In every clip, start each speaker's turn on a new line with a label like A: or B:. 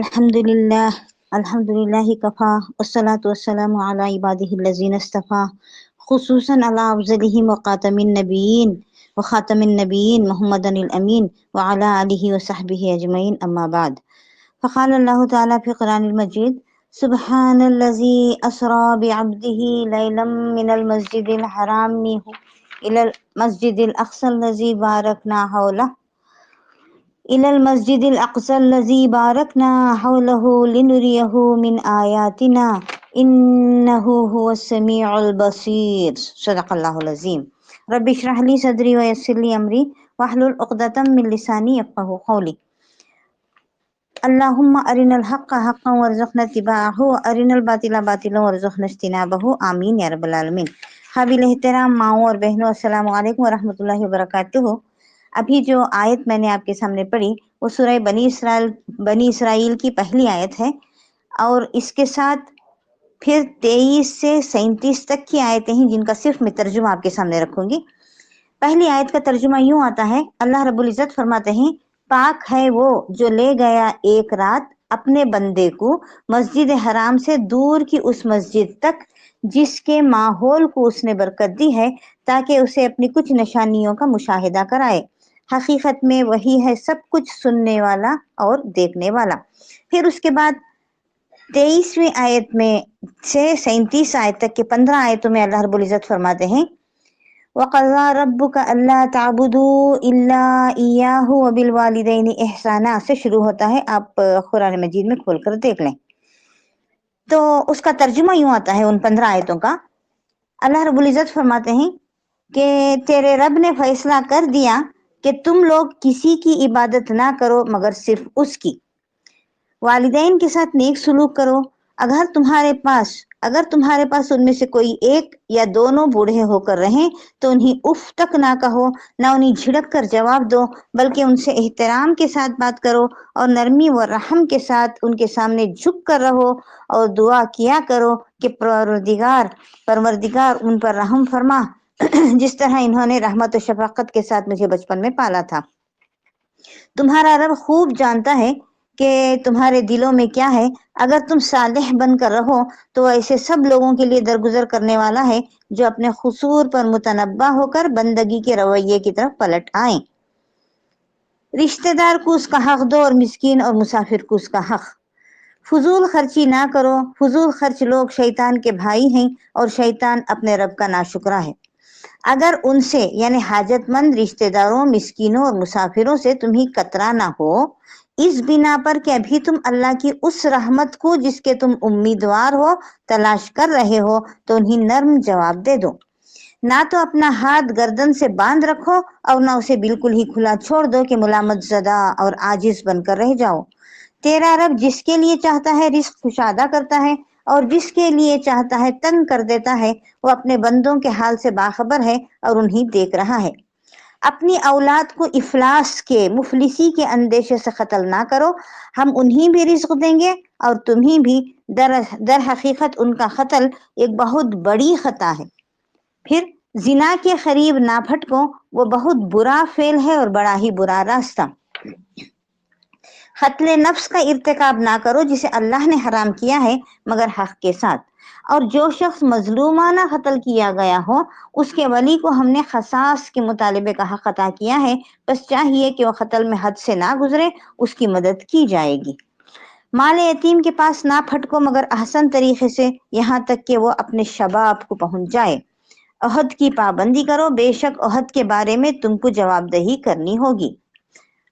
A: الحمدللہ کفا والصلاة والسلام علی عبادہ الذین اصطفیٰ خصوصاً علی افضلہم وخاتم النبیین محمد الامین وعلی آلہ وصحبہ اجمعین اما بعد فقال اللہ تعالیٰ فی قرآن المجید سبحان الذی اسری بعبدہ لیلا من المسجد الحرام الی المسجد الاقصی الذی بارکنا حولہ إلى المسجد الأقصى الذي باركنا حوله لنريه من آياتنا إنه هو السميع البصير صدق الله العظيم رب اشرح لي صدري ويسر لي أمري واحلل عقدة من لساني يفقهوا قولي اللهم أرنا الحق حقا وارزقنا اتباعه وأرنا الباطل باطلا وارزقنا اجتنابه آمین یا رب العالمین۔ قابل احترام ماؤں اور بہنوں، السلام علیکم ورحمۃ اللہ وبرکاتہ۔ ابھی جو آیت میں نے آپ کے سامنے پڑھی وہ سورہ بنی اسرائیل کی پہلی آیت ہے، اور اس کے ساتھ پھر 23 سے 37 تک کی آیتیں ہیں جن کا صرف میں ترجمہ آپ کے سامنے رکھوں گی۔ پہلی آیت کا ترجمہ یوں آتا ہے، اللہ رب العزت فرماتے ہیں، پاک ہے وہ جو لے گیا ایک رات اپنے بندے کو مسجد حرام سے دور کی اس مسجد تک جس کے ماحول کو اس نے برکت دی ہے تاکہ اسے اپنی کچھ نشانیوں کا مشاہدہ کرائے۔ حقیقت میں وہی ہے سب کچھ سننے والا اور دیکھنے والا۔ پھر اس کے بعد 23ویں آیت میں سے 37 آیت تک کے 15 آیتوں میں اللہ رب العزت فرماتے ہیں، وَقَضَىٰ رَبُّكَ أَلَّا تَعْبُدُوا إِلَّا إِيَّاهُ وَبِالْوَالِدَيْنِ إِحْسَانًا سے شروع ہوتا ہے، آپ قرآن مجید میں کھول کر دیکھ لیں تو اس کا ترجمہ یوں آتا ہے ان 15 آیتوں کا۔ اللہ رب العزت فرماتے ہیں کہ تیرے رب نے فیصلہ کر دیا کہ تم لوگ کسی کی عبادت نہ کرو مگر صرف اس کی، والدین کے ساتھ نیک سلوک کرو، اگر تمہارے پاس ان میں سے کوئی ایک یا دونوں بوڑھے ہو کر رہیں تو انہیں اف تک نہ کہو، نہ انہیں جھڑک کر جواب دو، بلکہ ان سے احترام کے ساتھ بات کرو اور نرمی و رحم کے ساتھ ان کے سامنے جھک کر رہو اور دعا کیا کرو کہ پروردگار ان پر رحم فرما جس طرح انہوں نے رحمت و شفقت کے ساتھ مجھے بچپن میں پالا تھا۔ تمہارا رب خوب جانتا ہے کہ تمہارے دلوں میں کیا ہے، اگر تم صالح بن کر رہو تو ایسے سب لوگوں کے لیے درگزر کرنے والا ہے جو اپنے قصور پر متنبہ ہو کر بندگی کے رویے کی طرف پلٹ آئیں۔ رشتہ دار کو اس کا حق دو اور مسکین اور مسافر کو اس کا حق۔ فضول خرچی نہ کرو، فضول خرچ لوگ شیطان کے بھائی ہیں اور شیطان اپنے رب کا ناشکرا ہے۔ اگر ان سے یعنی حاجت مند رشتہ داروں، مسکینوں اور مسافروں سے تمہیں قطرہ نہ ہو، اس بنا پر کہ ابھی تم اللہ کی اس رحمت کو جس کے تم امیدوار ہو تلاش کر رہے ہو تو انہیں نرم جواب دے دو۔ نہ تو اپنا ہاتھ گردن سے باندھ رکھو اور نہ اسے بالکل ہی کھلا چھوڑ دو کہ ملامت زدہ اور عاجز بن کر رہ جاؤ۔ تیرا رب جس کے لیے چاہتا ہے رزق کشادہ کرتا ہے اور جس کے لیے چاہتا ہے تنگ کر دیتا ہے، وہ اپنے بندوں کے حال سے باخبر ہے اور انہیں دیکھ رہا ہے۔ اپنی اولاد کو افلاس کے، مفلسی کے اندیشے سے قتل نہ کرو، ہم انہیں بھی رزق دیں گے اور تمہیں بھی، در حقیقت ان کا قتل ایک بہت بڑی خطا ہے۔ پھر زنا کے قریب نہ پھٹکو، وہ بہت برا فعل ہے اور بڑا ہی برا راستہ۔ قتل نفس کا ارتکاب نہ کرو جسے اللہ نے حرام کیا ہے مگر حق کے ساتھ، اور جو شخص مظلومانہ قتل کیا گیا ہو اس کے ولی کو ہم نے قصاص کے مطالبے کا حق عطا کیا ہے، بس چاہیے کہ وہ قتل میں حد سے نہ گزرے، اس کی مدد کی جائے گی۔ مال یتیم کے پاس نہ پھٹکو مگر احسن طریقے سے، یہاں تک کہ وہ اپنے شباب کو پہنچ جائے۔ عہد کی پابندی کرو، بے شک عہد کے بارے میں تم کو جواب دہی کرنی ہوگی۔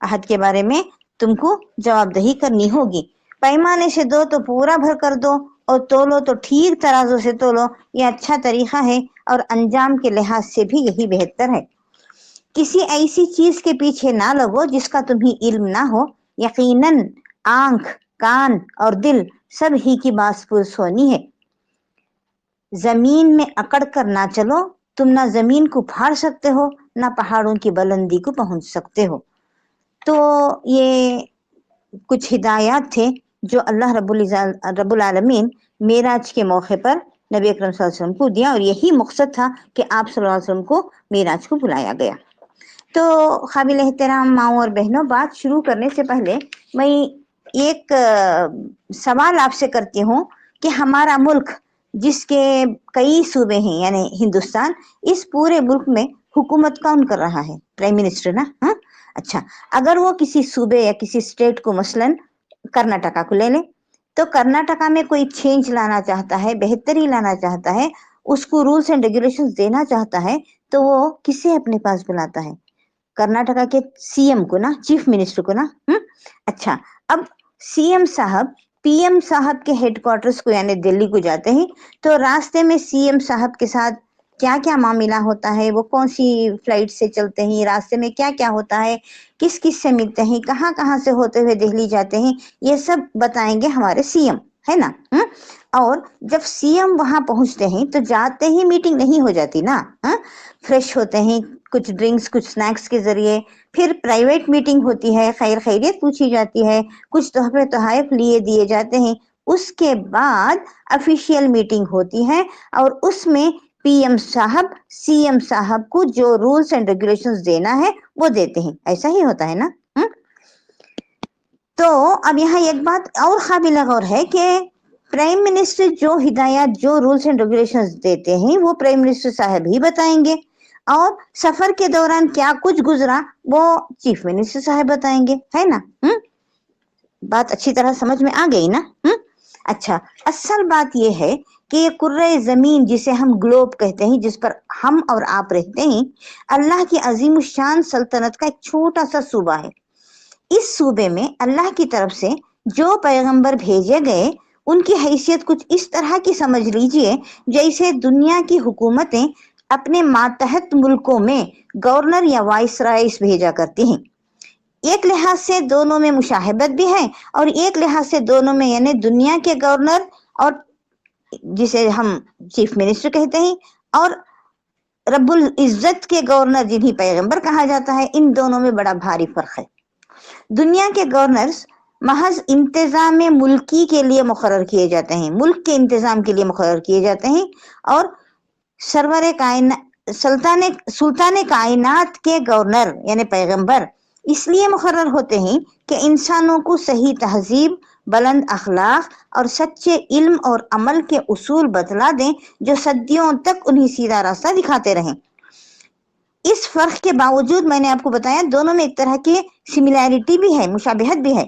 A: عہد کے بارے میں تم کو جواب دہی کرنی ہوگی۔ پیمانے سے دو تو پورا بھر کر دو اور تولو تو ٹھیک ترازو سے تولو، یہ اچھا طریقہ ہے اور انجام کے لحاظ سے بھی یہی بہتر ہے۔ کسی ایسی چیز کے پیچھے نہ لگو جس کا تمہیں علم نہ ہو، یقیناً آنکھ، کان اور دل سب ہی کی باس پرس ہونی ہے۔ زمین میں اکڑ کر نہ چلو، تم نہ زمین کو پھاڑ سکتے ہو نہ پہاڑوں کی بلندی کو پہنچ سکتے ہو۔ تو یہ کچھ ہدایات تھے جو اللہ رب العالمین معراج کے موقع پر نبی اکرم صلی اللہ علیہ وسلم کو دیا، اور یہی مقصد تھا کہ آپ صلی اللہ علیہ وسلم کو معراج کو بلایا گیا۔ تو قابل احترام ماؤں اور بہنوں، بات شروع کرنے سے پہلے میں ایک سوال آپ سے کرتی ہوں کہ ہمارا ملک جس کے کئی صوبے ہیں یعنی ہندوستان، اس پورے ملک میں حکومت کون کر رہا ہے؟ پرائم منسٹر نا؟ ہاں اچھا، اگر وہ کسی صوبے یا کسی اسٹیٹ کو مثلاً کرناٹکا کو لے لیں، تو کرناٹکا میں کوئی چینج لانا چاہتا ہے، بہتری لانا چاہتا ہے، اس کو رولز اینڈ ریگولیشنز دینا چاہتا ہے، تو وہ کسے اپنے پاس بلاتا ہے؟ کرناٹکا کے سی ایم کو نا، چیف منسٹر کو نا۔ اچھا، اب سی ایم صاحب پی ایم صاحب کے ہیڈ کوارٹرز کو یعنی دلی کو جاتے ہیں، تو راستے میں سی ایم صاحب کے ساتھ کیا کیا معاملہ ہوتا ہے، وہ کون سی فلائٹ سے چلتے ہیں، راستے میں کیا کیا ہوتا ہے، کس کس سے ملتے ہیں، کہاں کہاں سے ہوتے ہوئے دہلی جاتے ہیں، یہ سب بتائیں گے ہمارے سی ایم، ہے نا؟ اور جب سی ایم وہاں پہنچتے ہیں تو جاتے ہی میٹنگ نہیں ہو جاتی نا، فریش ہوتے ہیں کچھ ڈرنکس کچھ سنیکس کے ذریعے، پھر پرائیویٹ میٹنگ ہوتی ہے، خیر خیریت پوچھی جاتی ہے، کچھ تحفے تحائف لیے دیے جاتے ہیں، اس کے بعد افیشیل میٹنگ ہوتی ہے اور اس میں پی ایم صاحب سی ایم صاحب کو جو رولز اینڈ ریگولیشنز دینا ہے وہ دیتے ہیں، ایسا ہی ہوتا ہے نا؟ تو اب یہاں ایک بات اور قابل غور ہے کہ پرائم منسٹر جو ہدایات جو رولز اینڈ ریگولیشنز دیتے ہیں وہ پرائم منسٹر صاحب ہی بتائیں گے، اور سفر کے دوران کیا کچھ گزرا وہ چیف منسٹر صاحب بتائیں گے، ہے نا؟ بات اچھی طرح سمجھ میں آ گئی نا؟ اچھا، اصل بات یہ ہے کہ یہ کرۂ زمین جسے ہم گلوب کہتے ہیں، جس پر ہم اور آپ رہتے ہیں، اللہ کی عظیم الشان سلطنت کا ایک چھوٹا سا صوبہ ہے۔ اس صوبے میں اللہ کی طرف سے جو پیغمبر بھیجے گئے ان کی حیثیت کچھ اس طرح کی سمجھ لیجئے جیسے دنیا کی حکومتیں اپنے ماتحت ملکوں میں گورنر یا وائس رائس بھیجا کرتی ہیں۔ ایک لحاظ سے دونوں میں مشابہت بھی ہے اور ایک لحاظ سے دونوں میں یعنی دنیا کے گورنر اور جسے ہم چیف منسٹر کہتے ہیں اور رب العزت کے گورنر جنہیں پیغمبر کہا جاتا ہے، ان دونوں میں بڑا بھاری فرق ہے۔ دنیا کے گورنرز محض انتظام ملکی کے لیے مقرر کیے جاتے ہیں، ملک کے انتظام کے لیے مقرر کیے جاتے ہیں، اور سرور سلطان کائنات کے گورنر یعنی پیغمبر اس لیے مقرر ہوتے ہیں کہ انسانوں کو صحیح تہذیب، بلند اخلاق اور سچے علم اور عمل کے اصول بتلا دیں جو صدیوں تک انہیں سیدھا راستہ دکھاتے رہیں۔ اس فرق کے باوجود میں نے آپ کو بتایا دونوں میں ایک طرح کی سملیرٹی بھی ہے، مشابہت بھی ہے۔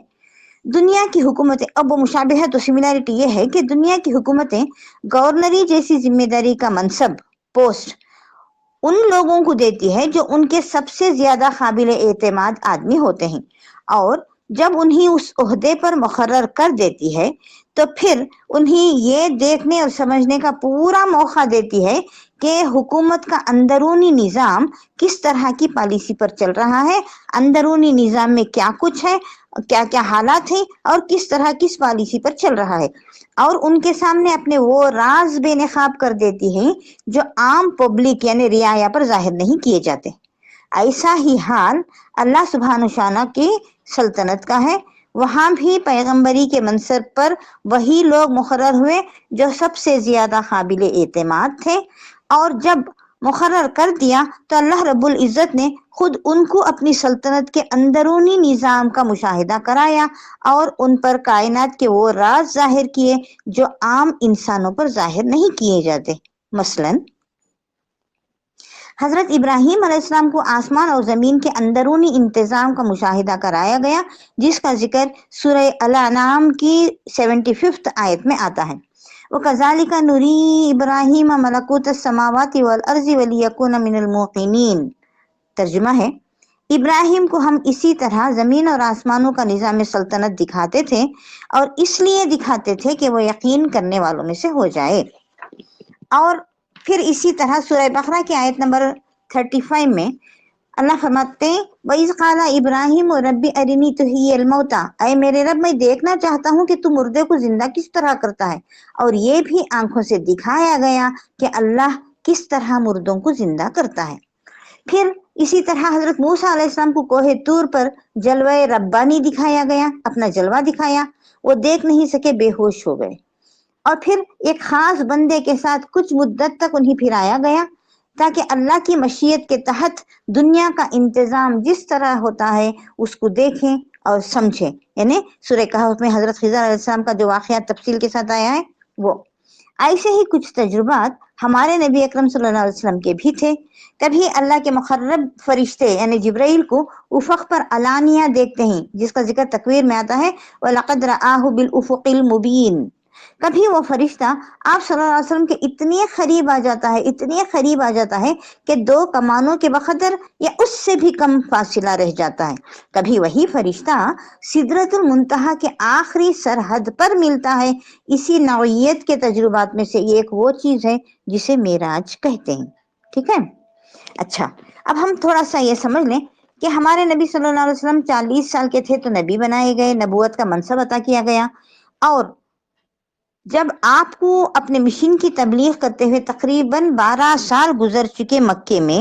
A: دنیا کی حکومتیں، اب وہ مشابہت و سملیرٹی یہ ہے کہ دنیا کی حکومتیں گورنری جیسی ذمہ داری کا منصب، پوسٹ ان لوگوں کو دیتی ہے جو ان کے سب سے زیادہ قابل اعتماد آدمی ہوتے ہیں، اور جب انہیں اس عہدے پر مقرر کر دیتی ہے تو پھر انہیں یہ دیکھنے اور سمجھنے کا پورا موقع دیتی ہے کہ حکومت کا اندرونی نظام کس طرح کی پالیسی پر چل رہا ہے، اندرونی نظام میں کیا کچھ ہے، کیا کیا حالات ہیں اور کس طرح کس پالیسی پر چل رہا ہے، اور ان کے سامنے اپنے وہ راز بے نقاب کر دیتی ہیں جو عام پبلک یعنی رعایا پر ظاہر نہیں کیے جاتے۔ ایسا ہی حال اللہ سبحانہ شانہ کی سلطنت کا ہے۔ وہاں بھی پیغمبری کے منصب پر وہی لوگ مقرر ہوئے جو سب سے زیادہ قابل اعتماد تھے، اور جب مقرر کر دیا تو اللہ رب العزت نے خود ان کو اپنی سلطنت کے اندرونی نظام کا مشاہدہ کرایا اور ان پر کائنات کے وہ راز ظاہر کیے جو عام انسانوں پر ظاہر نہیں کیے جاتے۔ مثلاً حضرت ابراہیم علیہ السلام کو آسمان اور زمین کے اندرونی انتظام کا مشاہدہ کرایا گیا، جس کا ذکر سورہ الانعام کی 75 آیت میں آتا ہے۔ وَكَذَلِكَ نُرِي إِبْرَاهِيمَ مَلَكُوتَ السَّمَاوَاتِ وَالْأَرْضِ وَلِيَكُونَ مِنَ الْمُوقِنِينَ۔ ترجمہ ہے، ابراہیم کو ہم اسی طرح زمین اور آسمانوں کا نظام سلطنت دکھاتے تھے اور اس لیے دکھاتے تھے کہ وہ یقین کرنے والوں میں سے ہو جائے۔ اور پھر اسی طرح سورہ بقرہ کی آیت نمبر 35 میں اللہ فرماتے ہیں وَإِذْ قَالَ إِبْرَاهِيمُ رَبِّ أَرِنِي تُحْيِيَ الْمَوْتَى، اے میرے رب میں دیکھنا چاہتا ہوں کہ تو مردے کو زندہ کس طرح کرتا ہے، اور یہ بھی آنکھوں سے دکھایا گیا کہ اللہ کس طرح مردوں کو زندہ کرتا ہے۔ پھر اسی طرح حضرت موسیٰ علیہ السلام کو کوہ طور پر جلوہ ربانی دکھایا گیا، اپنا جلوہ دکھایا، وہ دیکھ نہیں سکے، بے ہوش ہو گئے، اور پھر ایک خاص بندے کے ساتھ کچھ مدت تک انہیں پھرایا گیا تاکہ اللہ کی مشیت کے تحت دنیا کا انتظام جس طرح ہوتا ہے اس کو دیکھیں اور سمجھے. یعنی سورہ کہف میں حضرت خضر علیہ السلام کا جو واقعات تفصیل کے ساتھ آیا ہے وہ. ایسے ہی کچھ تجربات ہمارے نبی اکرم صلی اللہ علیہ وسلم کے بھی تھے. کبھی اللہ کے مقرب فرشتے یعنی جبرائیل کو افق پر علانیہ دیکھتے ہیں، جس کا ذکر تکویر میں آتا ہے وَلَقَدْ رَآهُ بِالْأُفُقِ الْمُبِينِ. کبھی وہ فرشتہ آپ صلی اللہ علیہ وسلم کے اتنے قریب آ جاتا ہے کہ 2 کمانوں کے بقدر یا اس سے بھی کم فاصلہ رہ جاتا ہے. کبھی وہی فرشتہ سدرۃ المنتہا کے آخری سرحد پر ملتا ہے. اسی نوعیت کے تجربات میں سے ایک وہ چیز ہے جسے معراج کہتے ہیں. ٹھیک ہے. اچھا، اب ہم تھوڑا سا یہ سمجھ لیں کہ ہمارے نبی صلی اللہ علیہ وسلم 40 سال کے تھے تو نبی بنائے گئے، نبوت کا منصب عطا کیا گیا. اور جب آپ کو اپنے مشن کی تبلیغ کرتے ہوئے تقریباً 12 سال گزر چکے مکے میں،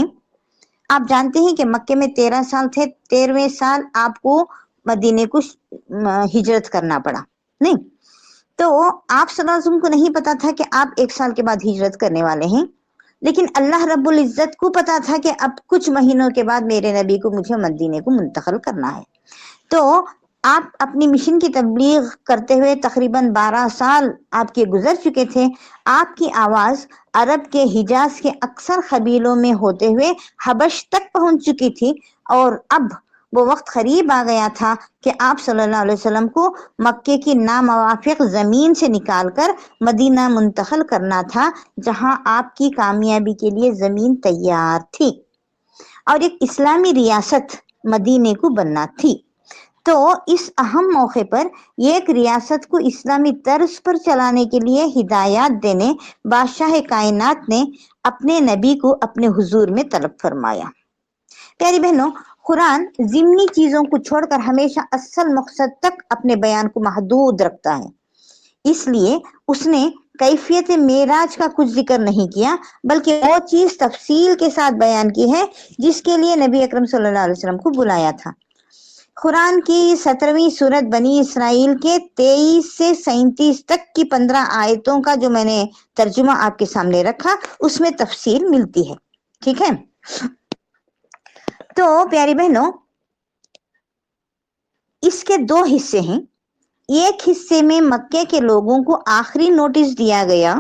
A: آپ جانتے ہیں کہ مکے میں 13 سال تھے، 13ویں سال آپ کو مدینے کو ہجرت کرنا پڑا. نہیں تو آپ صلی اللہ علیہ وسلم کو نہیں پتا تھا کہ آپ 1 سال کے بعد ہجرت کرنے والے ہیں، لیکن اللہ رب العزت کو پتا تھا کہ اب کچھ مہینوں کے بعد میرے نبی کو مجھے مدینے کو منتقل کرنا ہے. تو آپ اپنی مشن کی تبلیغ کرتے ہوئے تقریباً 12 سال آپ کے گزر چکے تھے. آپ کی آواز عرب کے حجاز کے اکثر قبیلوں میں ہوتے ہوئے حبش تک پہنچ چکی تھی، اور اب وہ وقت قریب آ گیا تھا کہ آپ صلی اللہ علیہ وسلم کو مکے کی ناموافق زمین سے نکال کر مدینہ منتقل کرنا تھا، جہاں آپ کی کامیابی کے لیے زمین تیار تھی اور ایک اسلامی ریاست مدینے کو بننا تھی. تو اس اہم موقع پر ایک ریاست کو اسلامی طرز پر چلانے کے لیے ہدایات دینے بادشاہ کائنات نے اپنے نبی کو اپنے حضور میں طلب فرمایا. پیاری بہنوں، قرآن ضمنی چیزوں کو چھوڑ کر ہمیشہ اصل مقصد تک اپنے بیان کو محدود رکھتا ہے. اس لیے اس نے کیفیت معراج کا کچھ ذکر نہیں کیا، بلکہ وہ چیز تفصیل کے ساتھ بیان کی ہے جس کے لیے نبی اکرم صلی اللہ علیہ وسلم کو بلایا تھا. قرآن کی 17ویں سورت بنی اسرائیل کے 23 سے 37 تک کی 15 آیتوں کا جو میں نے ترجمہ آپ کے سامنے رکھا، اس میں تفصیل ملتی ہے. ٹھیک ہے. تو پیاری بہنوں، اس کے 2 حصے ہیں. ایک حصے میں مکے کے لوگوں کو آخری نوٹس دیا گیا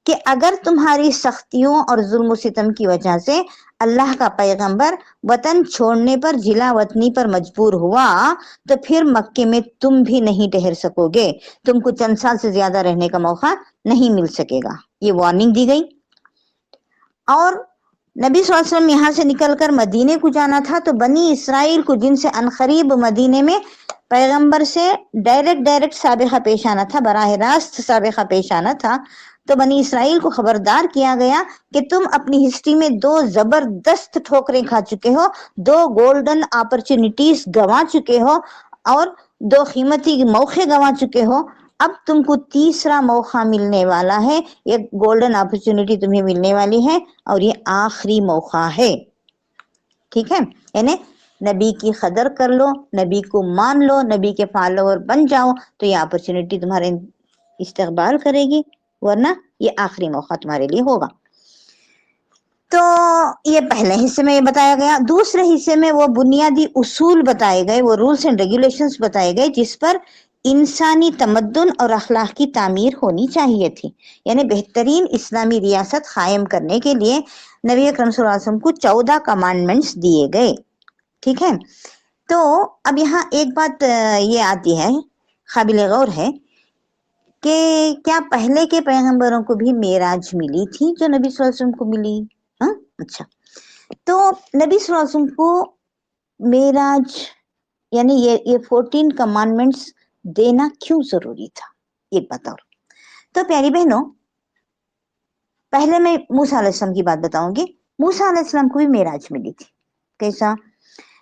A: کہ اگر تمہاری سختیوں اور ظلم و ستم کی وجہ سے اللہ کا پیغمبر وطن چھوڑنے پر جلا وطنی پر مجبور ہوا تو پھر مکے میں تم بھی نہیں ٹھہر سکو گے، تم کو چند سال سے زیادہ رہنے کا موقع نہیں مل سکے گا. یہ وارننگ دی گئی. اور نبی صلی اللہ علیہ وسلم یہاں سے نکل کر مدینے کو جانا تھا تو بنی اسرائیل کو، جن سے عنقریب مدینے میں پیغمبر سے ڈائریکٹ سابقہ پیش آنا تھا، براہ راست سابقہ پیش آنا تھا، تو بنی اسرائیل کو خبردار کیا گیا کہ تم اپنی ہسٹری میں 2 زبردست ٹھوکریں کھا چکے ہو، 2 گولڈن اپرچونٹیز گنوا چکے ہو، اور 2 قیمتی موقع گنوا چکے ہو. اب تم کو تیسرا موقع ملنے والا ہے. ایک گولڈن اپرچونٹی تمہیں ملنے والی ہے اور یہ آخری موقع ہے. ٹھیک ہے. یعنی نبی کی قدر کر لو، نبی کو مان لو، نبی کے فالوور بن جاؤ تو یہ اپرچونٹی تمہارے استقبال کرے گی، ورنہ یہ آخری موقع تمہارے لیے ہوگا. تو یہ پہلے حصے میں یہ بتایا گیا. دوسرے حصے میں وہ بنیادی اصول بتائے گئے، وہ رولز اینڈ ریگولیشنز بتائے گئے جس پر انسانی تمدن اور اخلاق کی تعمیر ہونی چاہیے تھی. یعنی بہترین اسلامی ریاست قائم کرنے کے لیے نبی اکرم صلی اللہ علیہ وسلم کو 14 کمانڈمنٹس دیے گئے. ٹھیک ہے. تو اب یہاں ایک بات یہ آتی ہے، قابل غور ہے، کہ کیا پہلے کے پیغمبروں کو بھی معراج ملی تھی جو نبی صلی اللہ علیہ وسلم کو ملی؟ ہاں. اچھا، تو نبی صلی اللہ علیہ وسلم کو معراج یعنی یہ 14 کمانڈمنٹس دینا کیوں ضروری تھا؟ ایک بات اور. تو پیاری بہنوں، پہلے میں موسیٰ علیہ السلام کی بات بتاؤں گی. موسیٰ علیہ السلام کو بھی معراج ملی تھی. کیسا؟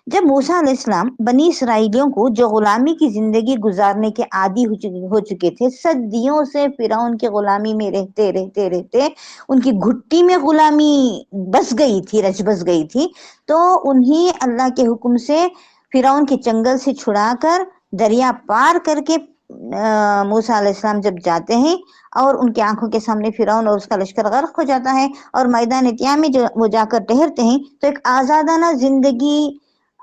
A: جب موسیٰ علیہ السلام بنی اسرائیلیوں کو جو غلامی کی زندگی گزارنے کے عادی ہو چکے تھے، صدیوں سے فرعون کی غلامی میں رہتے رہتے رہتے ان کی گھٹی میں غلامی بس گئی تھی، رچ بس گئی تھی، تو انہیں اللہ کے حکم سے فرعون کے چنگل سے چھڑا کر دریا پار کر کے موسیٰ علیہ السلام جب جاتے ہیں اور ان کی آنکھوں کے سامنے فرعون اور اس کا لشکر غرق ہو جاتا ہے اور میدان تیاہ میں جو وہ جا کر ٹہرتے ہیں، تو ایک آزادانہ زندگی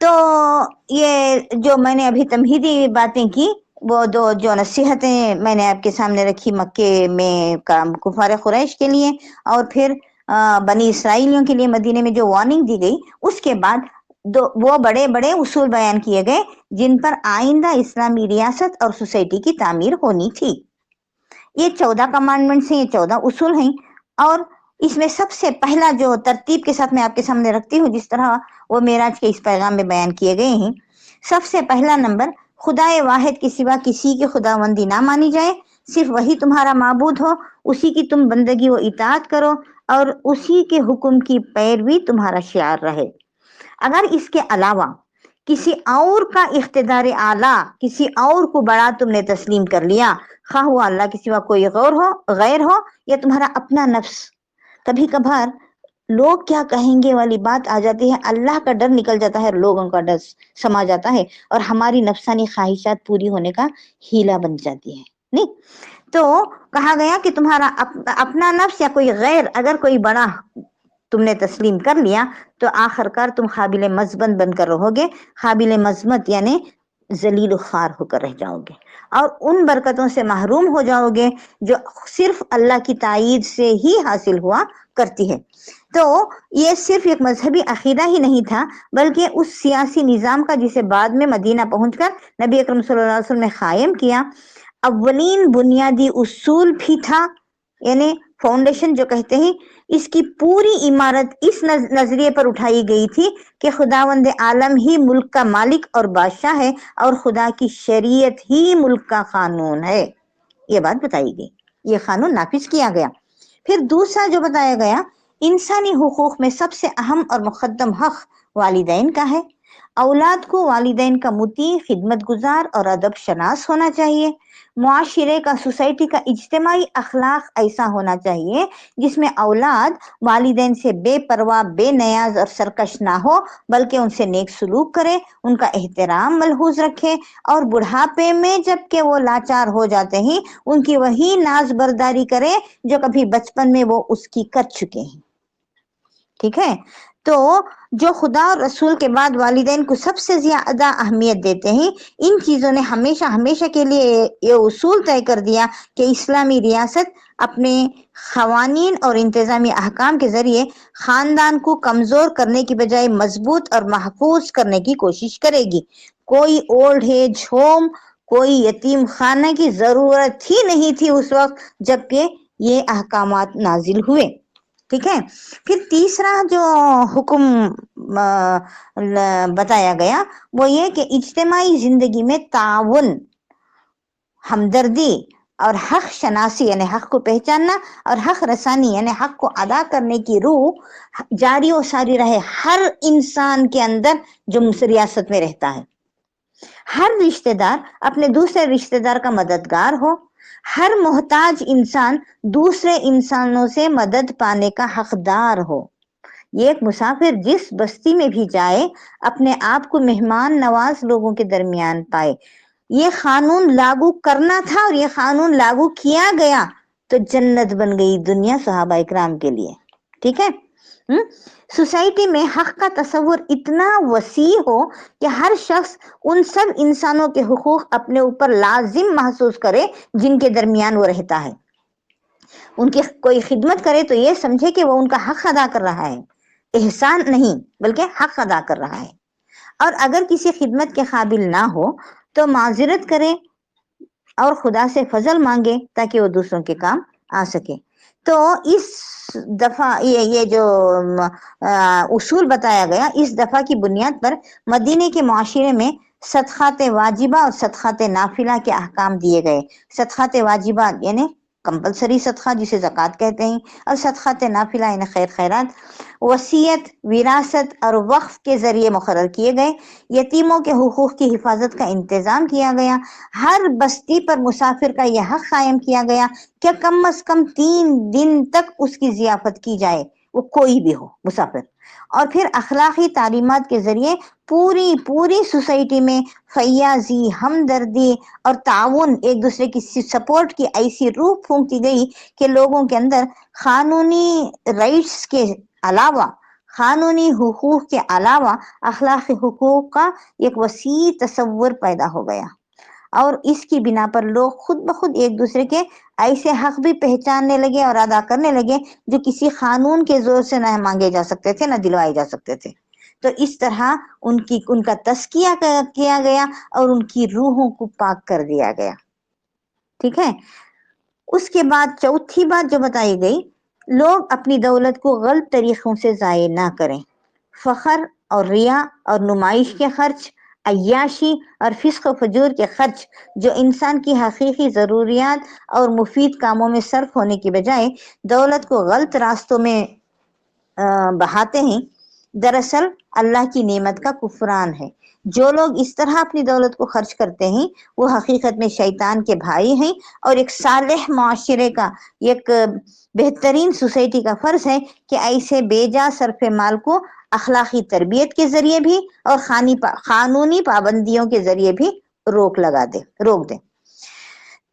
A: تو یہ جو میں نے ابھی تمہیدی باتیں کی، وہ دو جو نصیحتیں میں نے آپ کے سامنے رکھی مکے میں کفار قریش کے لیے اور پھر بنی اسرائیلیوں کے لیے مدینے میں جو وارننگ دی گئی، اس کے بعد وہ بڑے بڑے اصول بیان کیے گئے جن پر آئندہ اسلامی ریاست اور سوسائٹی کی تعمیر ہونی تھی۔ یہ 14 کمانڈمنٹس ہیں، یہ 14 اصول ہیں، اور اس میں سب سے پہلا جو ترتیب کے ساتھ میں آپ کے سامنے رکھتی ہوں، جس طرح وہ معراج کے اس پیغام میں بیان کیے گئے ہیں، سب سے پہلا نمبر، خدائے واحد کے سوا کسی کی خداوندی نہ مانی جائے، صرف وہی تمہارا معبود ہو، اسی کی تم بندگی و اطاعت کرو اور اسی کے حکم کی پیروی تمہارا شعار رہے۔ اگر اس کے علاوہ کسی اور کا اقتدار اعلیٰ، کسی اور کو بڑا تم نے تسلیم کر لیا، خواہ وہ اللہ کے سوا کوئی غیر ہو یا تمہارا اپنا نفس، کبھی کبھار لوگ کیا کہیں گے والی بات آ جاتی ہے، اللہ کا ڈر نکل جاتا ہے، لوگوں کا ڈر سما جاتا ہے اور ہماری نفسانی خواہشات پوری ہونے کا ہیلا بن جاتی ہے۔ نہیں تو کہا گیا کہ تمہارا اپنا نفس یا کوئی غیر اگر کوئی بڑا تم نے تسلیم کر لیا تو آخر کار تم قابل مذمت بن کر رہو گے، قابل مذمت یعنی ذلیل و خوار ہو کر رہ جاؤ گے اور ان برکتوں سے محروم ہو جاؤ گے جو صرف اللہ کی تائید سے ہی حاصل ہوا کرتی ہے۔ تو یہ صرف ایک مذہبی عقیدہ ہی نہیں تھا، بلکہ اس سیاسی نظام کا جسے بعد میں مدینہ پہنچ کر نبی اکرم صلی اللہ علیہ وسلم نے قائم کیا، اولین بنیادی اصول بھی تھا، یعنی فاؤنڈیشن جو کہتے ہیں، اس کی پوری عمارت اس نظریے پر اٹھائی گئی تھی کہ خداوند عالم ہی ملک کا مالک اور بادشاہ ہے اور خدا کی شریعت ہی ملک کا قانون ہے۔ یہ بات بتائی گئی، یہ قانون نافذ کیا گیا۔ پھر دوسرا جو بتایا گیا، انسانی حقوق میں سب سے اہم اور مقدم حق والدین کا ہے۔ اولاد کو والدین کا مطیع، خدمت گزار اور ادب شناس ہونا چاہیے۔ معاشرے کا، سوسائٹی کا اجتماعی اخلاق ایسا ہونا چاہیے جس میں اولاد والدین سے بے پرواہ، بے نیاز اور سرکش نہ ہو، بلکہ ان سے نیک سلوک کرے، ان کا احترام ملحوظ رکھے اور بڑھاپے میں جب کہ وہ لاچار ہو جاتے ہیں ان کی وہی ناز برداری کرے جو کبھی بچپن میں وہ اس کی کر چکے ہیں۔ ٹھیک ہے، تو جو خدا اور رسول کے بعد والدین کو سب سے زیادہ اہمیت دیتے ہیں، ان چیزوں نے ہمیشہ ہمیشہ کے لیے یہ اصول طے کر دیا کہ اسلامی ریاست اپنے قوانین اور انتظامی احکام کے ذریعے خاندان کو کمزور کرنے کی بجائے مضبوط اور محفوظ کرنے کی کوشش کرے گی۔ کوئی اولڈ ایج ہوم، کوئی یتیم خانہ کی ضرورت ہی نہیں تھی اس وقت جب کہ یہ احکامات نازل ہوئے۔ ٹھیک ہے، پھر تیسرا جو حکم بتایا گیا وہ یہ کہ اجتماعی زندگی میں تعاون، ہمدردی اور حق شناسی یعنی حق کو پہچاننا اور حق رسانی یعنی حق کو ادا کرنے کی روح جاری و ساری رہے ہر انسان کے اندر جو ریاست میں رہتا ہے۔ ہر رشتہ دار اپنے دوسرے رشتہ دار کا مددگار ہو، ہر محتاج انسان دوسرے انسانوں سے مدد پانے کا حقدار ہو۔ یہ ایک مسافر جس بستی میں بھی جائے اپنے آپ کو مہمان نواز لوگوں کے درمیان پائے۔ یہ قانون لاگو کرنا تھا اور یہ قانون لاگو کیا گیا تو جنت بن گئی دنیا صحابہ اکرام کے لیے۔ ٹھیک ہے، سوسائٹی میں حق کا تصور اتنا وسیع ہو کہ ہر شخص ان سب انسانوں کے حقوق اپنے اوپر لازم محسوس کرے جن کے درمیان وہ رہتا ہے۔ ان کی کوئی خدمت کرے تو یہ سمجھے کہ وہ ان کا حق ادا کر رہا ہے، احسان نہیں بلکہ حق ادا کر رہا ہے، اور اگر کسی خدمت کے قابل نہ ہو تو معذرت کرے اور خدا سے فضل مانگے تاکہ وہ دوسروں کے کام آ سکے۔ تو اس دفعہ یہ جو اصول بتایا گیا، اس دفعہ کی بنیاد پر مدینے کے معاشرے میں صدقات واجبہ اور صدقات نافلہ کے احکام دیے گئے۔ صدقات واجبہ یعنی کمپلسری صدقہ جسے زکوٰۃ کہتے ہیں، اور صدقات نافلہ یعنی خیر خیرات وصیت، وراثت اور وقف کے ذریعے مقرر کیے گئے۔ یتیموں کے حقوق کی حفاظت کا انتظام کیا گیا۔ ہر بستی پر مسافر کا یہ حق قائم کیا گیا کہ کم از کم 3 دن تک اس کی ضیافت کی جائے، وہ کوئی بھی ہو مسافر۔ اور پھر اخلاقی تعلیمات کے ذریعے پوری سوسائٹی میں فیاضی، ہمدردی اور تعاون، ایک دوسرے کی سپورٹ کی ایسی روح پھونک دی گئی کہ لوگوں کے اندر قانونی رائٹس کے علاوہ قانونی حقوق کے علاوہ اخلاقی حقوق کا ایک وسیع تصور پیدا ہو گیا، اور اس کی بنا پر لوگ خود بخود ایک دوسرے کے ایسے حق بھی پہچاننے لگے اور ادا کرنے لگے جو کسی قانون کے زور سے نہ مانگے جا سکتے تھے، نہ دلوائے جا سکتے تھے۔ تو اس طرح ان کا تزکیہ کیا گیا اور ان کی روحوں کو پاک کر دیا گیا۔ ٹھیک ہے، اس کے بعد چوتھی بات جو بتائی گئی، لوگ اپنی دولت کو غلط طریقوں سے ضائع نہ کریں۔ فخر اور ریا اور نمائش کے خرچ، عیاشی اور فسق و فجور کے خرچ جو انسان کی حقیقی ضروریات اور مفید کاموں میں صرف ہونے کی بجائے دولت کو غلط راستوں میں بہاتے ہیں، دراصل اللہ کی نعمت کا کفران ہے۔ جو لوگ اس طرح اپنی دولت کو خرچ کرتے ہیں وہ حقیقت میں شیطان کے بھائی ہیں، اور ایک صالح معاشرے کا، ایک بہترین سوسائٹی کا فرض ہے کہ ایسے بے جا صرف مال کو اخلاقی تربیت کے ذریعے بھی اور قانونی پابندیوں کے ذریعے بھی روک دے۔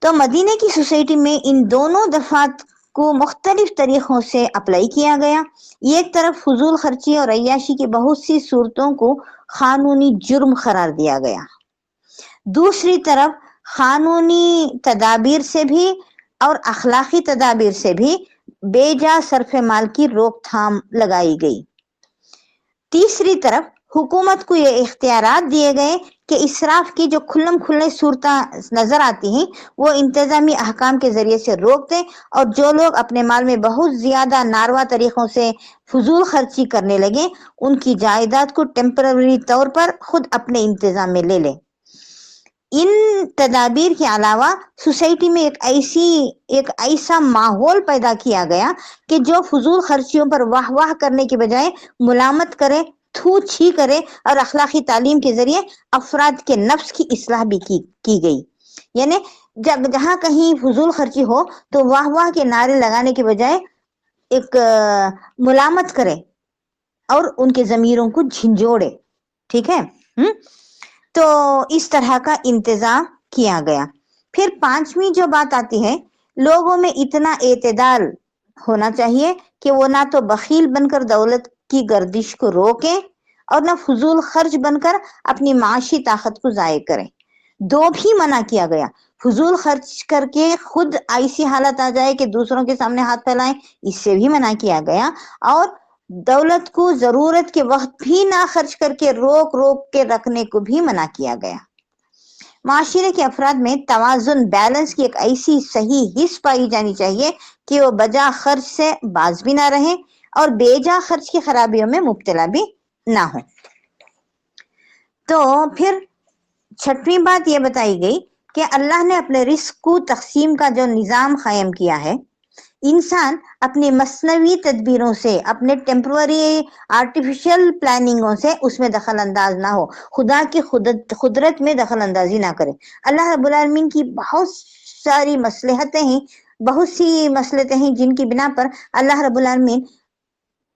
A: تو مدینے کی سوسائٹی میں ان دونوں دفعات کو مختلف طریقوں سے اپلائی کیا گیا۔ ایک طرف فضول خرچی اور عیاشی کی بہت سی صورتوں کو قانونی جرم قرار دیا گیا، دوسری طرف قانونی تدابیر سے بھی اور اخلاقی تدابیر سے بھی بے جا صرف مال کی روک تھام لگائی گئی۔ تیسری طرف حکومت کو یہ اختیارات دیے گئے کہ اسراف کی جو کھلم کھلے صورتیں نظر آتی ہیں وہ انتظامی احکام کے ذریعے سے روک دیں، اور جو لوگ اپنے مال میں بہت زیادہ ناروا طریقوں سے فضول خرچی کرنے لگے ان کی جائیداد کو ٹیمپرری طور پر خود اپنے انتظام میں لے لیں۔ ان تدابیر کے علاوہ سوسائٹی میں ایک ایسا ماحول پیدا کیا گیا کہ جو فضول خرچیوں پر واہ واہ کرنے کے بجائے ملامت کرے، تھو چھی کرے، اور اخلاقی تعلیم کے ذریعے افراد کے نفس کی اصلاح بھی کی گئی۔ یعنی جہاں کہیں فضول خرچی ہو تو واہ واہ کے نعرے لگانے کے بجائے ایک ملامت کرے اور ان کے ضمیروں کو جھنجھوڑے۔ ٹھیک ہے، تو اس طرح کا انتظام کیا گیا۔ پھر پانچویں جو بات آتی ہے، لوگوں میں اتنا اعتدال ہونا چاہیے کہ وہ نہ تو بخیل بن کر دولت کی گردش کو روکیں اور نہ فضول خرچ بن کر اپنی معاشی طاقت کو ضائع کریں۔ دو بھی منع کیا گیا، فضول خرچ کر کے خود ایسی حالت آ جائے کہ دوسروں کے سامنے ہاتھ پھیلائیں، اس سے بھی منع کیا گیا، اور دولت کو ضرورت کے وقت بھی نہ خرچ کر کے روک کے رکھنے کو بھی منع کیا گیا۔ معاشرے کے افراد میں توازن، بیلنس کی ایک ایسی صحیح حس پائی جانی چاہیے کہ وہ بجا خرچ سے باز بھی نہ رہیں اور بے جا خرچ کی خرابیوں میں مبتلا بھی نہ ہوں۔ تو پھر چھٹویں بات یہ بتائی گئی کہ اللہ نے اپنے رزق کو تقسیم کا جو نظام قائم کیا ہے، انسان اپنی مصنوعی تدبیروں سے، اپنے ٹیمپرری آرٹیفیشل پلاننگوں سے اس میں دخل انداز نہ ہو، خدا کی قدرت میں دخل اندازی نہ کرے۔ اللہ رب العالمین کی بہت ساری مصلحتیں ہیں جن کی بنا پر اللہ رب العالمین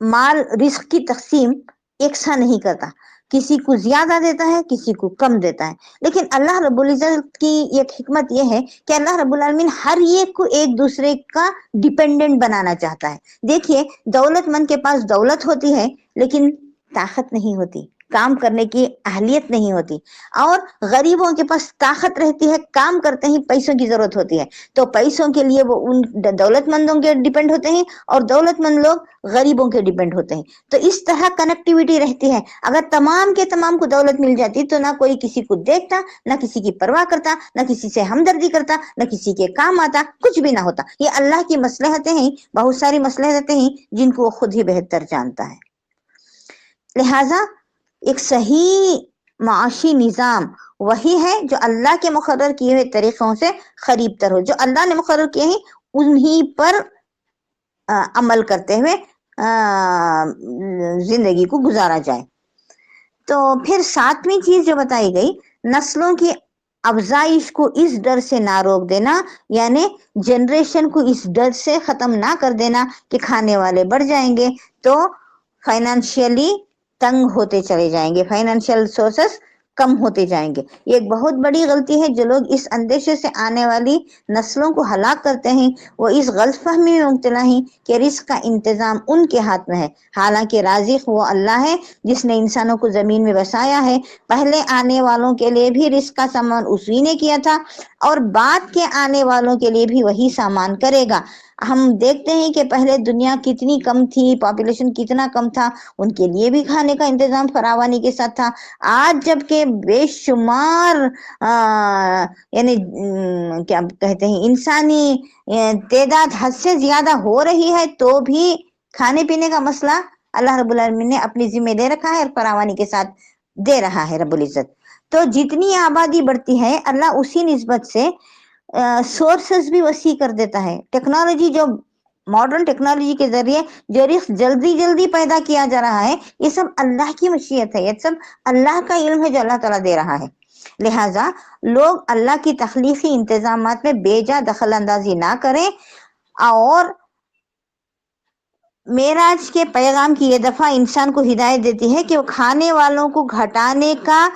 A: مال رزق کی تقسیم یکساں نہیں کرتا، کسی کو زیادہ دیتا ہے، کسی کو کم دیتا ہے، لیکن اللہ رب العزت کی ایک حکمت یہ ہے کہ اللہ رب العالمین ہر ایک کو ایک دوسرے کا ڈیپینڈنٹ بنانا چاہتا ہے۔ دیکھیے، دولت مند کے پاس دولت ہوتی ہے لیکن طاقت نہیں ہوتی، کام کرنے کی اہلیت نہیں ہوتی، اور غریبوں کے پاس طاقت رہتی ہے، کام کرتے ہی پیسوں کی ضرورت ہوتی ہے، تو پیسوں کے لیے وہ ان دولت مندوں کے ڈیپینڈ ہوتے ہیں اور دولت مند لوگ غریبوں کے ڈیپینڈ ہوتے ہیں۔ تو اس طرح کنیکٹیوٹی رہتی ہے۔ اگر تمام کے تمام کو دولت مل جاتی تو نہ کوئی کسی کو دیکھتا، نہ کسی کی پرواہ کرتا، نہ کسی سے ہمدردی کرتا، نہ کسی کے کام آتا، کچھ بھی نہ ہوتا۔ یہ اللہ کی مصلحتیں ہیں، بہت ساری مصلحتیں ہیں جن کو وہ خود ہی بہتر جانتا ہے۔ لہذا ایک صحیح معاشی نظام وہی ہے جو اللہ کے مقرر کیے ہوئے طریقوں سے قریب تر ہو، جو اللہ نے مقرر کیے ہیں انہی پر عمل کرتے ہوئے زندگی کو گزارا جائے۔ تو پھر ساتویں چیز جو بتائی گئی، نسلوں کی افزائش کو اس ڈر سے نہ روک دینا، یعنی جنریشن کو اس ڈر سے ختم نہ کر دینا کہ کھانے والے بڑھ جائیں گے تو فائنینشیلی تنگ ہوتے چلے جائیں گے، فائنینشیل سورسز کم ہوتے جائیں گے۔ یہ ایک بہت بڑی غلطی ہے جو لوگ اس اندیشے سے آنے والی نسلوں کو ہلاک کرتے ہیں، وہ اس غلط فہمی میں مبتلا ہیں کہ رزق کا انتظام ان کے ہاتھ میں ہے، حالانکہ رازق وہ اللہ ہے جس نے انسانوں کو زمین میں بسایا ہے۔ پہلے آنے والوں کے لیے بھی رزق کا سامان اسی نے کیا تھا اور بعد کے آنے والوں کے لیے بھی وہی سامان کرے گا۔ ہم دیکھتے ہیں کہ پہلے دنیا کتنی کم تھی، پاپولیشن کتنا کم تھا، ان کے لیے بھی کھانے کا انتظام فراوانی کے ساتھ تھا۔ آج جب کہ بے شمار یعنی کیا کہتے ہیں انسانی تعداد حد سے زیادہ ہو رہی ہے، تو بھی کھانے پینے کا مسئلہ اللہ رب العالمین نے اپنی ذمہ دے رکھا ہے اور فراوانی کے ساتھ دے رہا ہے رب العزت۔ تو جتنی آبادی بڑھتی ہے اللہ اسی نسبت سے سورسز بھی وسیع کر دیتا ہے۔ ٹیکنالوجی جو ماڈرن ٹیکنالوجی کے ذریعے جو رزق جلدی جلدی پیدا کیا جا رہا ہے، یہ سب اللہ کی مشیت ہے، یہ سب اللہ کا علم ہے جو اللہ تعالیٰ دے رہا ہے۔ لہٰذا لوگ اللہ کی تخلیقی انتظامات میں بے جا دخل اندازی نہ کریں، اور معراج کے پیغام کی یہ دفعہ انسان کو ہدایت دیتی ہے کہ وہ کھانے والوں کو گھٹانے کا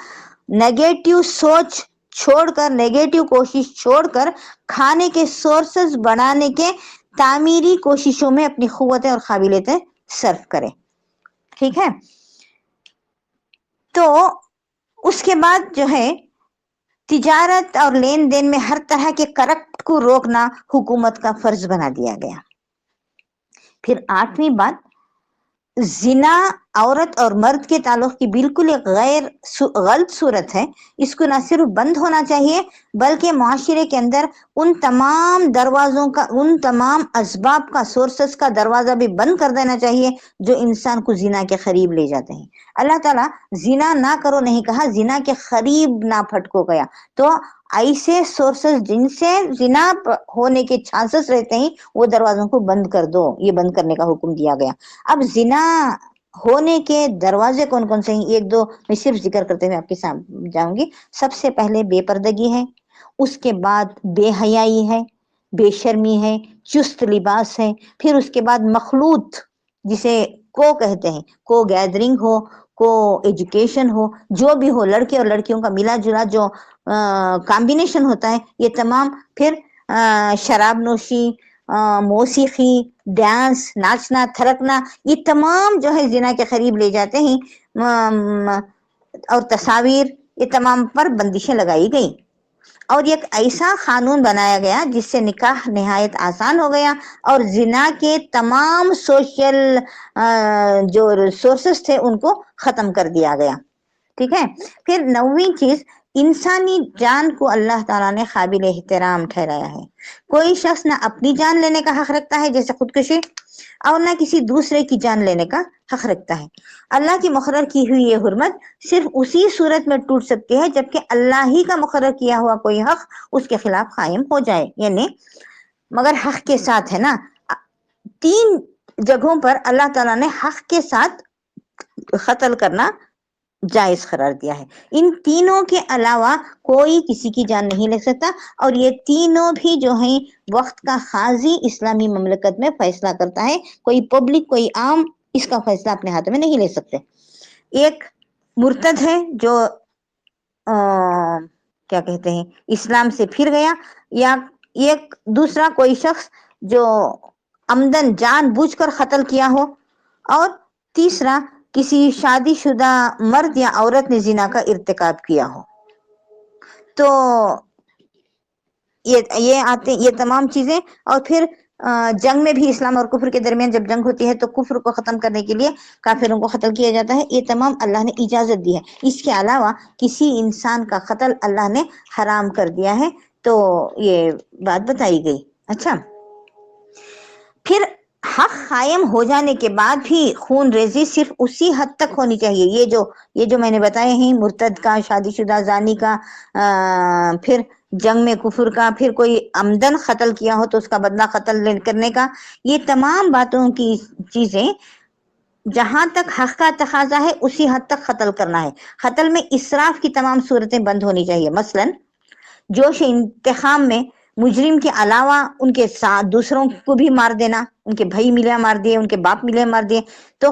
A: نیگیٹو سوچ چھوڑ کر، نیگیٹو کوشش چھوڑ کر کھانے کے سورسز بڑھانے کے تعمیری کوششوں میں اپنی قوتیں اور قابلیتیں صرف کرے۔ ٹھیک ہے، تو اس کے بعد جو ہے تجارت اور لین دین میں ہر طرح کے کرپٹ کو روکنا حکومت کا فرض بنا دیا گیا۔ پھر 8ویں بات، زنا عورت اور مرد کے تعلق کی بالکل ایک غلط صورت ہے۔ اس کو نہ صرف بند ہونا چاہیے بلکہ معاشرے کے اندر ان تمام دروازوں کا، ان تمام اسباب کا، سورسز کا دروازہ بھی بند کر دینا چاہیے جو انسان کو زنا کے قریب لے جاتے ہیں۔ اللہ تعالیٰ زنا نہ کرو نہیں کہا، زنا کے قریب نہ پھٹکو گیا۔ تو ایسے سورسز جن سے زنا ہونے کے چانسز رہتے ہیں وہ دروازوں کو بند کر دو، یہ بند کرنے کا حکم دیا گیا۔ اب زنا ہونے کے دروازے کون کون سے ہیں، ایک دو میں صرف ذکر کرتے ہوئے آپ کے سامنے جاؤں گی۔ سب سے پہلے بے پردگی ہے، اس کے بعد بے حیائی ہے، بے شرمی ہے، چست لباس ہے، پھر اس کے بعد مخلوط جسے کو کہتے ہیں، کو گیدرنگ ہو، کو ایجوکیشن ہو، جو بھی ہو، لڑکے اور لڑکیوں کا ملا جلا جو کامبینیشن ہوتا ہے، یہ تمام، پھر شراب نوشی، موسیقی، ڈانس، ناچنا، تھرکنا، یہ تمام جو ہے زنا کے قریب لے جاتے ہیں، اور تصاویر، یہ تمام پر بندشیں لگائی گئیں۔ اور ایک ایسا قانون بنایا گیا جس سے نکاح نہایت آسان ہو گیا اور زنا کے تمام سوشل جو ریسورسز تھے ان کو ختم کر دیا گیا۔ ٹھیک ہے، پھر 9ویں چیز، انسانی جان کو اللہ تعالیٰ نے قابل احترام ٹھہرایا ہے۔ کوئی شخص نہ اپنی جان لینے کا حق رکھتا ہے جیسے خودکشی، اور نہ کسی دوسرے کی جان لینے کا حق رکھتا ہے۔ اللہ کی مقرر کی ہوئی یہ حرمت صرف اسی صورت میں ٹوٹ سکتی ہے جبکہ اللہ ہی کا مقرر کیا ہوا کوئی حق اس کے خلاف قائم ہو جائے، یعنی مگر حق کے ساتھ ہے نا۔ 3 جگہوں پر اللہ تعالیٰ نے حق کے ساتھ قتل کرنا جائز قرار دیا ہے۔ ان تینوں کے علاوہ کوئی کسی کی جان نہیں لے سکتا، اور یہ تینوں بھی جو ہیں وقت کا قاضی اسلامی مملکت میں فیصلہ کرتا ہے، کوئی پبلک، کوئی عام اس کا فیصلہ اپنے ہاتھ میں نہیں لے سکتے۔ ایک مرتد ہے جو کیا کہتے ہیں اسلام سے پھر گیا، یا ایک دوسرا کوئی شخص جو عمدن جان بوجھ کر قتل کیا ہو، اور تیسرا کسی شادی شدہ مرد یا عورت نے زنا کا ارتکاب کیا ہو۔ تو یہ آتے یہ تمام چیزیں، اور پھر جنگ میں بھی اسلام اور کفر کے درمیان جب جنگ ہوتی ہے تو کفر کو ختم کرنے کے لیے کافروں کو قتل کیا جاتا ہے، یہ تمام اللہ نے اجازت دی ہے۔ اس کے علاوہ کسی انسان کا قتل اللہ نے حرام کر دیا ہے، تو یہ بات بتائی گئی۔ اچھا، پھر حق قائم ہو جانے کے بعد بھی خون ریزی صرف اسی حد تک ہونی چاہیے، یہ جو میں نے بتائے ہیں، مرتد کا، شادی شدہ زانی کا، پھر جنگ میں کفر کا، پھر کوئی عمدن قتل کیا ہو تو اس کا بدلہ قتل کرنے کا، یہ تمام باتوں کی چیزیں جہاں تک حق کا تقاضا ہے اسی حد تک قتل کرنا ہے۔ قتل میں اسراف کی تمام صورتیں بند ہونی چاہیے۔ مثلا جوش انتقام میں مجرم کے علاوہ ان کے ساتھ دوسروں کو بھی مار دینا، ان کے بھائی ملے مار دیے، ان کے باپ ملے مار دیے، تو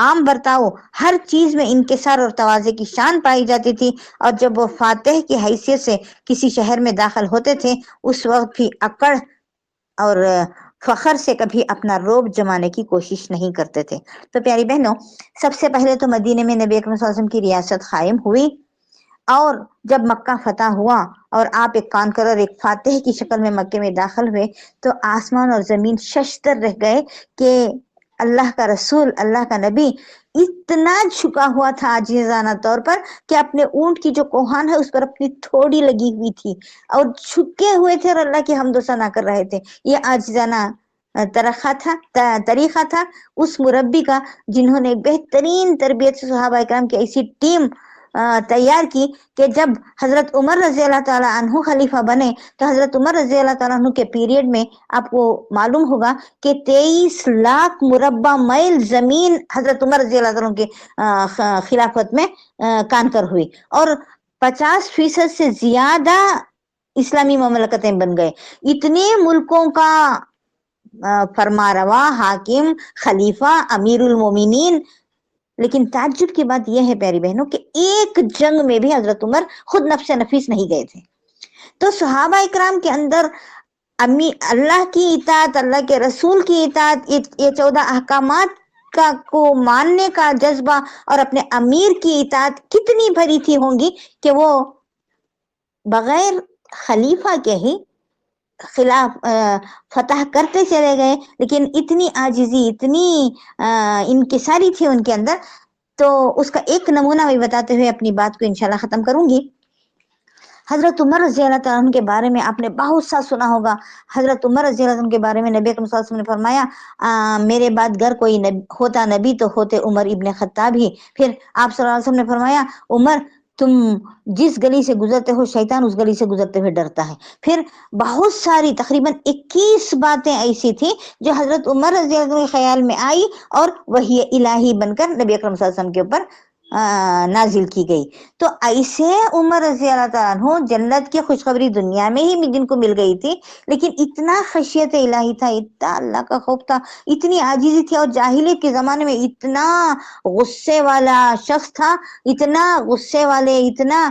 A: عام برتاؤ، ہر چیز میں انکسار اور تواضع کی شان پائی جاتی تھی، اور جب وہ فاتح کی حیثیت سے کسی شہر میں داخل ہوتے تھے اس وقت بھی اکڑ اور فخر سے کبھی اپنا روب جمانے کی کوشش نہیں کرتے تھے۔ تو پیاری بہنوں، سب سے پہلے تو مدینے میں نبی اکرم صلی اللہ علیہ وسلم کی ریاست قائم ہوئی، اور جب مکہ فتح ہوا اور آپ ایک کانکرر، ایک فاتح کی شکل میں مکے میں داخل ہوئے، تو آسمان اور زمین ششدر رہ گئے کہ اللہ کا رسول، اللہ کا نبی اتنا جھکا ہوا تھا عاجزانہ طور پر کہ اپنے اونٹ کی جو کوہان ہے اس پر اپنی تھوڑی لگی ہوئی تھی اور جھکے ہوئے تھے اور اللہ کی حمد و ثنا کر رہے تھے۔ یہ عاجزانہ طریقہ تھا اس مربی کا جنہوں نے بہترین تربیت سے صحابہ اکرام کی ایسی ٹیم تیار کی کہ جب حضرت عمر رضی اللہ تعالیٰ عنہ خلیفہ بنے تو حضرت عمر رضی اللہ تعالیٰ عنہ کے پیریڈ میں آپ کو معلوم ہوگا کہ 23 لاکھ مربع میل زمین حضرت عمر رضی اللہ تعالیٰ عنہ کے خلافت میں کانکر ہوئی، اور 50% سے زیادہ اسلامی مملکتیں بن گئے۔ اتنے ملکوں کا فرماروا، حاکم، خلیفہ، امیر المومنین، لیکن تعجب کی بات یہ ہے پیاری بہنوں کہ ایک جنگ میں بھی حضرت عمر خود نفس نفیس نہیں گئے تھے۔ تو صحابہ اکرام کے اندر اللہ کی اطاعت، اللہ کے رسول کی اطاعت، یہ 14 احکامات کو ماننے کا جذبہ اور اپنے امیر کی اطاعت کتنی بھری تھی ہوں گی کہ وہ بغیر خلیفہ کے ہی خلاف فتح کرتے چلے گئے، لیکن اتنی عاجزی، اتنی انکساری تھی ان کے اندر۔ تو اس کا ایک نمونہ میں بتاتے ہوئے اپنی بات کو انشاءاللہ ختم کروں گی۔ حضرت عمر رضی اللہ تعالیٰ عنہ کے بارے میں آپ نے بہت سا سنا ہوگا۔ حضرت عمر رضی اللہ عنہ کے بارے میں نبی اکرم صلی اللہ علیہ وسلم نے فرمایا میرے بعد گر کوئی ہوتا نبی تو ہوتے عمر ابن خطاب ہی۔ پھر آپ صلی اللہ علیہ وسلم نے فرمایا عمر تم جس گلی سے گزرتے ہو شیطان اس گلی سے گزرتے ہوئے ڈرتا ہے۔ پھر بہت ساری تقریباً 21 باتیں ایسی تھیں جو حضرت عمر رضی اللہ عنہ کے خیال میں آئی اور وحی الہی بن کر نبی اکرم صلی اللہ علیہ وسلم کے اوپر نازل کی گئی۔ تو ایسے عمر رضی اللہ تعالیٰ عنہ جنت کی خوشخبری دنیا میں ہی جن کو مل گئی تھی، لیکن اتنا خشیت الہی تھا، اتنا اللہ کا خوف تھا، اتنی عاجزی تھی، اور جاہلیت کے زمانے میں اتنا غصے والا شخص تھا، اتنا غصے والے، اتنا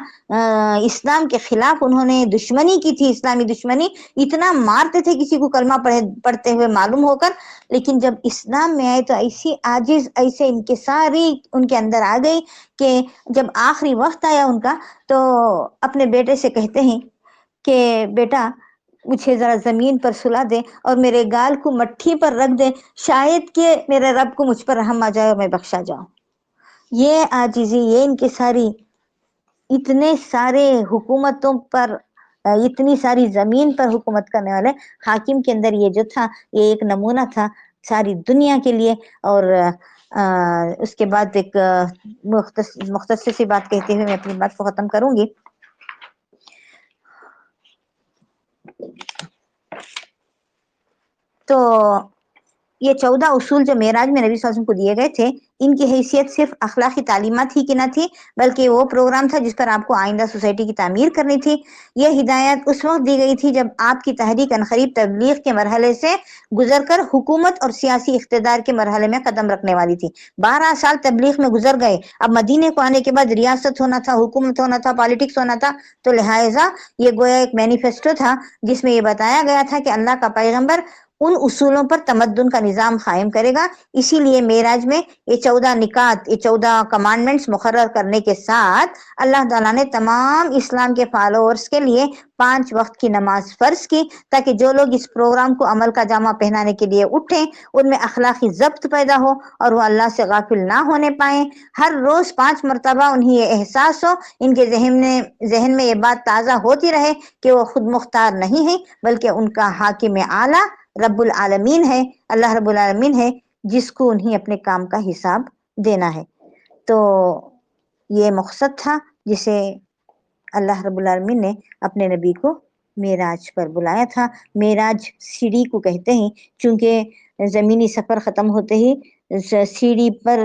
A: اسلام کے خلاف انہوں نے دشمنی کی تھی، اسلامی دشمنی، اتنا مارتے تھے کسی کو کلمہ پڑھتے ہوئے معلوم ہو کر، لیکن جب اسلام میں آئے تو ایسی عاجز، ایسے انکساری ان کے اندر آ گئی کہ جب آخری وقت آیا ان کا تو اپنے بیٹے سے کہتے ہیں کہ بیٹا مجھے ذرا زمین پر سلا دے اور میرے گال کو مٹھی پر رکھ دے، شاید کہ میرے رب کو مجھ پر رحم آ جائے اور میں بخشا جاؤں۔ یہ عاجزی، یہ انکساری اتنے سارے حکومتوں پر، اتنی ساری زمین پر حکومت کرنے والے حاکم کے اندر یہ جو تھا، یہ ایک نمونہ تھا ساری دنیا کے لیے۔ اور اس کے بعد ایک مختصر سی بات کہتے ہوئے میں اپنی بات کو ختم کروں گی۔ تو یہ 14 اصول جو معراج میں نبی صلی اللہ علیہ وسلم کو دیے گئے تھے، ان کی حیثیت صرف اخلاقی تعلیمات ہی کی نہ تھی، بلکہ وہ پروگرام تھا جس پر آپ کو آئندہ سوسائٹی کی تعمیر کرنی تھی۔ یہ ہدایت اس وقت دی گئی تھی جب آپ کی تحریک عنقریب تبلیغ کے مرحلے سے گزر کر حکومت اور سیاسی اقتدار کے مرحلے میں قدم رکھنے والی تھی۔ 12 سال تبلیغ میں گزر گئے، اب مدینے کو آنے کے بعد ریاست ہونا تھا، حکومت ہونا تھا، پالیٹکس ہونا تھا، تو لہٰذا یہ گویا ایک مینیفیسٹو تھا جس میں یہ بتایا گیا تھا کہ اللہ کا پیغمبر ان اصولوں پر تمدن کا نظام قائم کرے گا۔ اسی لیے معراج میں یہ 14 نکات، یہ 14 کمانڈمنٹس مقرر کرنے کے ساتھ اللہ تعالیٰ نے تمام اسلام کے فالوورز کے لیے 5 وقت کی نماز فرض کی، تاکہ جو لوگ اس پروگرام کو عمل کا جامہ پہنانے کے لیے اٹھیں ان میں اخلاقی ضبط پیدا ہو اور وہ اللہ سے غافل نہ ہونے پائیں۔ ہر روز 5 مرتبہ انہیں یہ احساس ہو، ان کے ذہن میں یہ بات تازہ ہوتی رہے کہ وہ خود مختار نہیں ہیں، بلکہ ان کا حاکم اعلیٰ رب العالمین ہے، اللہ رب العالمین ہے جس کو انہیں اپنے کام کا حساب دینا ہے۔ تو یہ مقصد تھا جسے اللہ رب العالمین نے اپنے نبی کو معراج پر بلایا تھا۔ معراج سیڑھی کو کہتے ہیں، چونکہ زمینی سفر ختم ہوتے ہی سیڑھی پر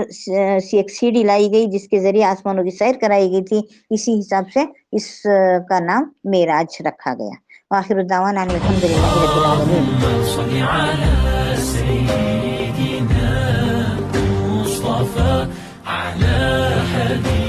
A: ایک سیڑھی لائی گئی جس کے ذریعے آسمانوں کی سیر کرائی گئی تھی، اسی حساب سے اس کا نام معراج رکھا گیا۔ وآخر الدعوانا ان الحمد للہ رب العالمین۔ صلی علی سیدنا مصطفی
B: زندگی